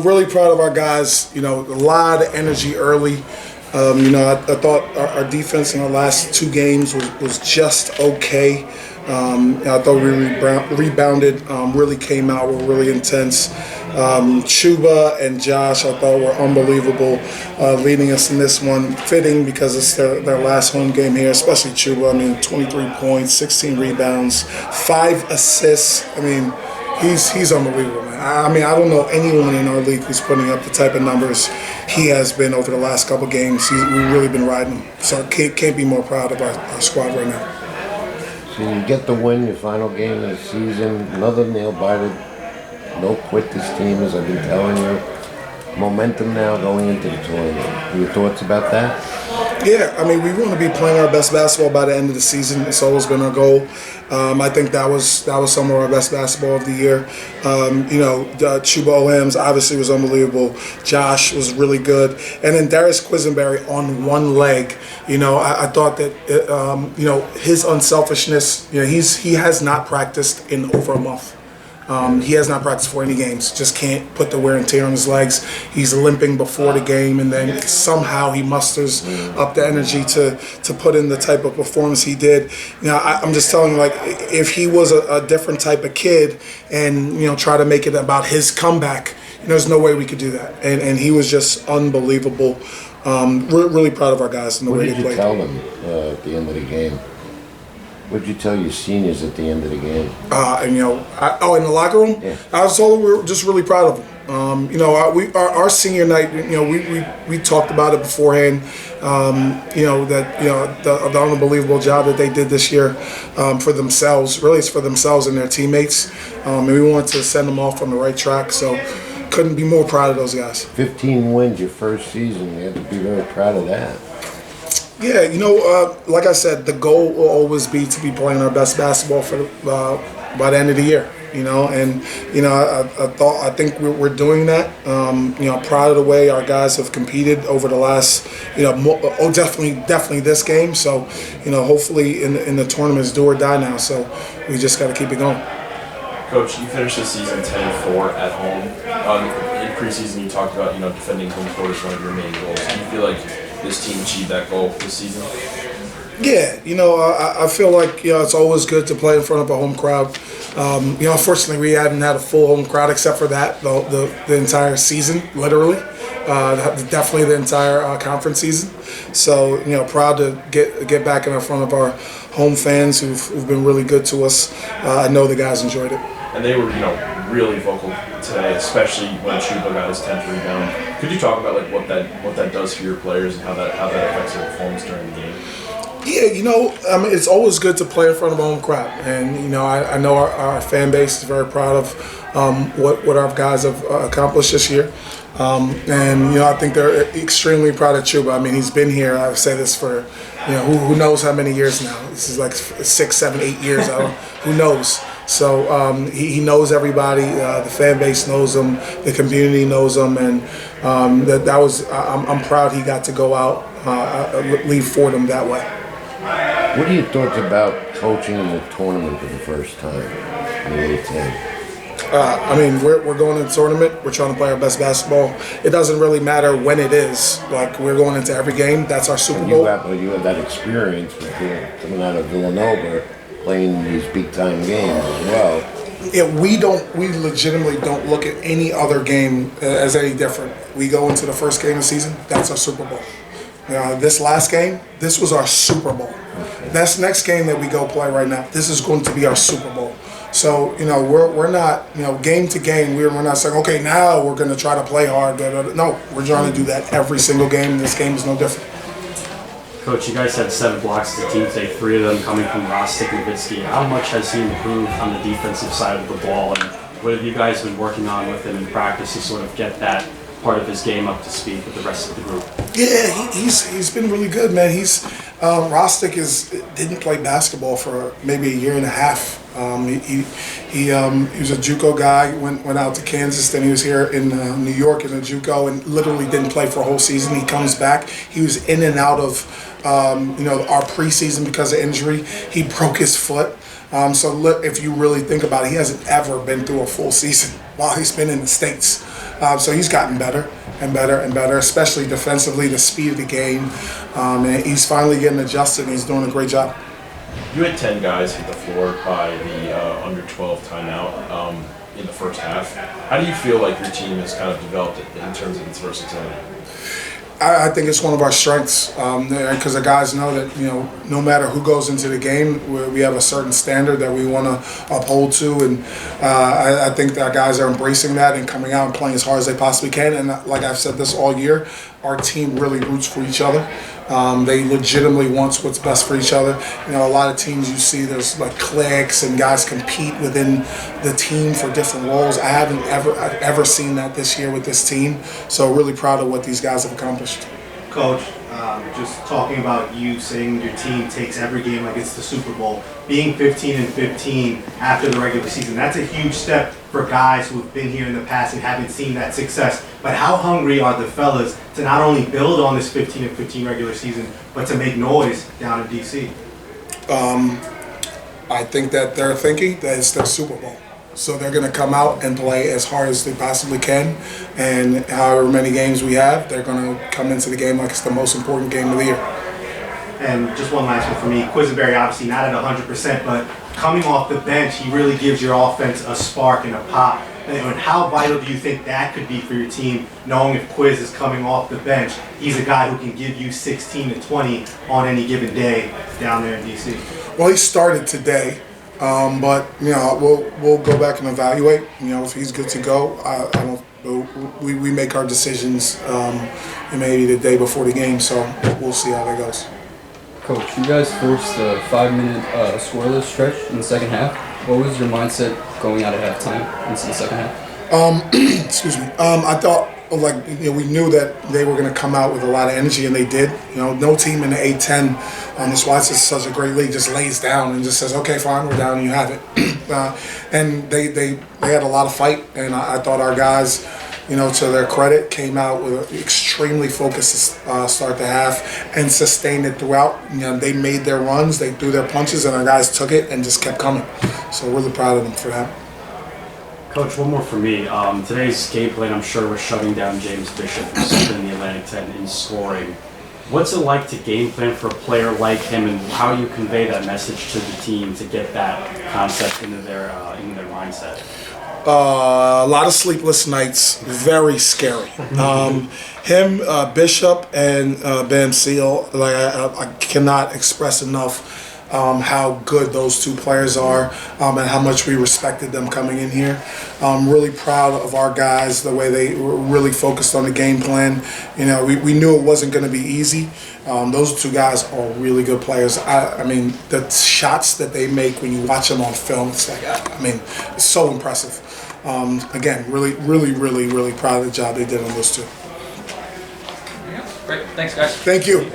Really proud of our guys. A lot of energy early. I thought our defense in our last two games was just okay. I thought we rebounded, really came out, were really intense. Chuba and Josh, I thought, were unbelievable, leading us in this one. Fitting because it's their last home game here, especially Chuba. 23 points, 16 rebounds, 5 assists. He's unbelievable, man. I don't know anyone in our league who's putting up the type of numbers he has been over the last couple games. We've really been riding him. So I can't be more proud of our squad right now. So you get the win, your final game of the season, another nail-biter. No quit this team, as I've been telling you. Momentum now going into the tournament. Your thoughts about that? Yeah, we want to be playing our best basketball by the end of the season. It's always been our goal. I think that was some of our best basketball of the year. Chuba Olams obviously was unbelievable. Josh was really good, and then Darius Quisenberry on one leg. I thought that his unselfishness. He has not practiced in over a month. He has not practiced for any games. Just can't put the wear and tear on his legs. He's limping before the game, and then somehow he musters up the energy to put in the type of performance he did. I'm just telling you, if he was a different type of kid and try to make it about his comeback, there's no way we could do that. And he was just unbelievable. We're really proud of our guys and the way they played. What did you tell them at the end of the game? What did you tell your seniors at the end of the game? In the locker room? Yeah. I was told we were just really proud of them. Our senior night, we talked about it beforehand. The unbelievable job that they did this year for themselves. Really, it's for themselves and their teammates. And we wanted to send them off on the right track. So, couldn't be more proud of those guys. 15 wins your first season. You have to be very proud of that. Yeah, like I said, the goal will always be to be playing our best basketball for by the end of the year. I think we're doing that. Proud of the way our guys have competed over the last, definitely this game. So, hopefully in the tournaments do or die now. So we just got to keep it going. Coach, you finished the season 10-4 at home. In preseason, you talked about defending home court as one of your main goals. Do you feel like this team achieved that goal this season? Yeah, I feel like it's always good to play in front of a home crowd. Unfortunately, we haven't had a full home crowd except for that the entire season, literally. Definitely the entire conference season. So proud to get back in front of our home fans who've been really good to us. I know the guys enjoyed it. And they were really vocal today, especially when Chuba got his 10th rebound. Could you talk about what that does for your players and how that affects their performance during the game? Yeah, it's always good to play in front of a home crowd, and I know our fan base is very proud of what our guys have accomplished this year, and I think they're extremely proud of Chuba. He's been here. I've said this for who knows how many years now. This is like 6, 7, 8 years. Who knows? So he knows everybody. The fan base knows him. The community knows him, and I'm proud he got to go out, leave Fordham that way. What are your thoughts about coaching in the tournament for the first time in the A-10? We're going to the tournament. We're trying to play our best basketball. It doesn't really matter when it is. We're going into every game. That's our Super Bowl. You have that experience with coming out of Villanova, playing these big-time games as well. Yeah, we legitimately don't look at any other game as any different. We go into the first game of the season. That's our Super Bowl. This last game, this was our Super Bowl. Okay. This next game that we go play right now, this is going to be our Super Bowl. So, we're not, game to game, we're not saying, okay, now we're going to try to play hard. No, we're trying to do that every single game, and this game is no different. Coach, you guys had 7 blocks as a team today, 3 of them coming from Rostic and Nowitzki. How much has he improved on the defensive side of the ball, and what have you guys been working on with him in practice to sort of get that part of his game up to speed with the rest of the group? Yeah, he's been really good, man. Rostic didn't play basketball for maybe a year and a half. He was a JUCO guy. Went out to Kansas. Then he was here in New York in a JUCO and literally didn't play for a whole season. He comes back. He was in and out of our preseason because of injury. He broke his foot. So look, if you really think about it, he hasn't ever been through a full season while he's been in the States. So he's gotten better and better and better, especially defensively, the speed of the game. And he's finally getting adjusted, and he's doing a great job. You had 10 guys hit the floor by the under 12 timeout in the first half. How do you feel like your team has kind of developed in terms of its versatility? I think it's one of our strengths because the guys know that no matter who goes into the game, we have a certain standard that we want to uphold to, and I think that guys are embracing that and coming out and playing as hard as they possibly can. And like I've said this all year, our team really roots for each other. They legitimately want what's best for each other. A lot of teams you see there's like cliques and guys compete within the team for different roles. I haven't ever seen that this year with this team. So really proud of what these guys have accomplished. Coach, just talking about you saying your team takes every game like it's the Super Bowl. Being 15-15 after the regular season, that's a huge step for guys who have been here in the past and haven't seen that success. But how hungry are the fellas to not only build on this 15-15 regular season, but to make noise down in DC? I think that they're thinking that it's their Super Bowl. So they're going to come out and play as hard as they possibly can. And however many games we have, they're going to come into the game like it's the most important game of the year. And just one last one for me. Quisenberry obviously not at 100%, but coming off the bench, he really gives your offense a spark and a pop. And how vital do you think that could be for your team, knowing if Quiz is coming off the bench, he's a guy who can give you 16 to 20 on any given day down there in DC? Well, he started today, but we'll go back and evaluate. If he's good to go, I don't. We make our decisions maybe the day before the game, so we'll see how that goes. Coach, you guys forced a 5-minute scoreless stretch in the second half. What was your mindset going out at halftime into the second half? Excuse me. I thought we knew that they were going to come out with a lot of energy, and they did. No team in the A-10. That's why it's such a great league. Just lays down and just says, "Okay, fine, we're down, and you have it." And they had a lot of fight, and I thought our guys, to their credit, came out with an extremely focused start to half and sustained it throughout. They made their runs, they threw their punches, and our guys took it and just kept coming. So really proud of them for that. Coach, one more for me. Today's game plan, I'm sure, was shutting down James Bishop in the Atlantic 10 in scoring. What's it like to game plan for a player like him, and how you convey that message to the team to get that concept into their mindset? A lot of sleepless nights, very scary. Him, Bishop, and Ben Seal, I cannot express enough how good those two players are and how much we respected them coming in here. I'm really proud of our guys, the way they were really focused on the game plan. We knew it wasn't going to be easy. Those two guys are really good players. I mean, the shots that they make when you watch them on film, it's it's so impressive. Again, really proud of the job they did on those two. Great. Thanks, guys. Thank you.